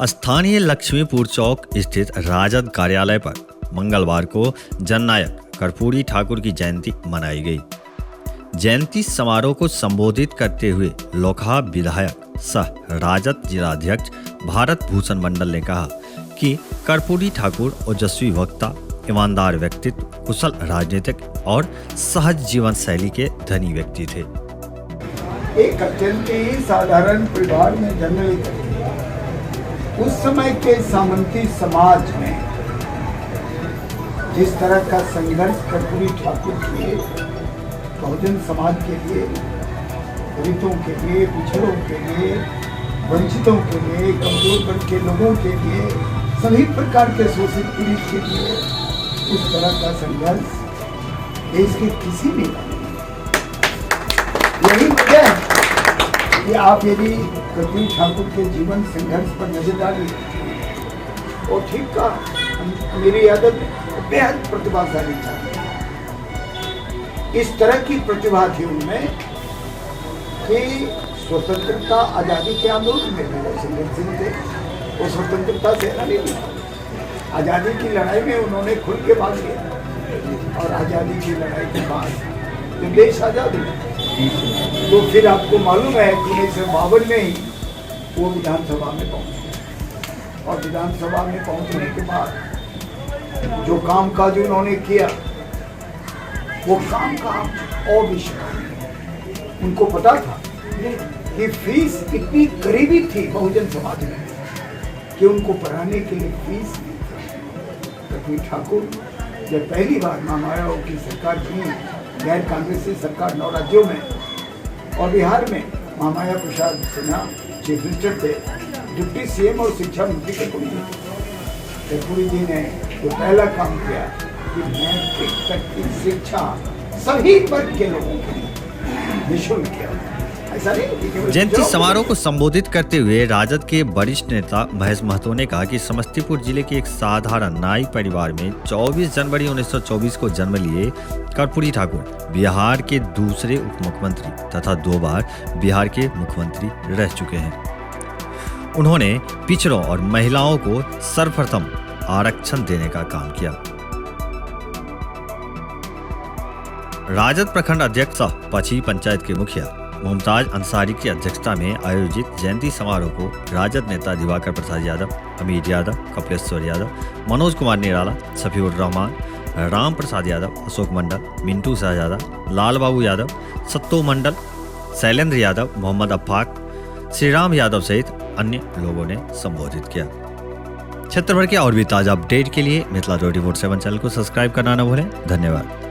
स्थानीय लक्ष्मीपुर चौक स्थित राजद कार्यालय पर मंगलवार को जननायक कर्पूरी ठाकुर की जयंती मनाई गई। जयंती समारोह को संबोधित करते हुए लोकहा विधायक सह राजद जिलाध्यक्ष भारत भूषण मंडल ने कहा कि कर्पूरी ठाकुर ओजस्वी वक्ता, ईमानदार व्यक्तित्व, कुशल राजनीतिक और सहज जीवन शैली के धनी व्यक्ति थे। एक अत्यंत ही साधारण परिवार में जन्म लेकर उस समय के सामंती समाज में जिस तरह का संघर्ष कर्पूरी ठाकुर किए, बहुजन समाज के लिए, दलितों के लिए, पिछड़ों के लिए, वंचितों के लिए, कमजोर वर्ग के लोगों के लिए, सभी प्रकार के शोषित पीड़ित के लिए उस तरह का संघर्ष देश के किसी ने नहीं। यही वजह है कि आप यदि कर्पूरी ठाकुर के जीवन संघर्ष पर नजर डालिए और ठीक का मेरी आदत बेहद प्रतिभाशाली था। इस तरह की प्रतिभा थी उनमें कि स्वतंत्रता आजादी के आंदोलन में भी वो संघर्षशील थे। वो स्वतंत्रता सेनानी भी थे। आजादी की लड़ाई में उन्होंने खुल के भाग लिया और आजादी की लड़ाई के बाद जब देश आजाद हुआ तो फिर आपको मालूम है कि 1952 में ही वो विधानसभा में पहुंचे और विधानसभा में पहुंचने के बाद जो काम काज उन्होंने किया वो काम का अविश्वसनीय। उनको पता था कि फीस इतनी करीबी थी बहुजन समाज में कि उनको पढ़ाने के लिए फीस नहीं थी। कर्पूरी ठाकुर जब पहली बार महामायाओं की सरकार थी, गैर कांग्रेसी सरकार 9 राज्यों में और बिहार में महामाया प्रसाद सिन्हा चीफ मिनिस्टर थे, डिप्टी सीएम और शिक्षा मंत्री के कर्पूरी जी ने जो पहला काम किया कि मैट्रिक तक की शिक्षा सभी वर्ग के लोगों के लिए निःशुल्क किया। जयंती समारोह को संबोधित करते हुए राजद के वरिष्ठ नेता महेश महतो ने कहा कि समस्तीपुर जिले के एक साधारण नाई परिवार में 24 जनवरी 1924 को जन्म लिए कर्पूरी ठाकुर बिहार के दूसरे उप मुख्यमंत्री तथा 2 बार बिहार के मुख्यमंत्री रह चुके हैं। उन्होंने पिछड़ों और महिलाओं को सर्वप्रथम आरक्षण देने का काम किया। राजद प्रखंड अध्यक्ष पची पंचायत के मुखिया मुमताज अंसारी की अध्यक्षता में आयोजित जयंती समारोह को राजद नेता दिवाकर प्रसाद यादव, हमीद यादव, कपिलेश्वर यादव, मनोज कुमार निराला, शफीउर रहमान, राम प्रसाद यादव, अशोक मंडल, मिंटू शाह यादव, लाल बाबू यादव, सत्तो मंडल, शैलेंद्र यादव, मोहम्मद अफाक, श्रीराम यादव सहित अन्य लोगों ने संबोधित किया। क्षेत्र भर के और भी ताजा अपडेट के लिए मिथिला 24/7 चैनल को सब्सक्राइब करना न भूलें। धन्यवाद।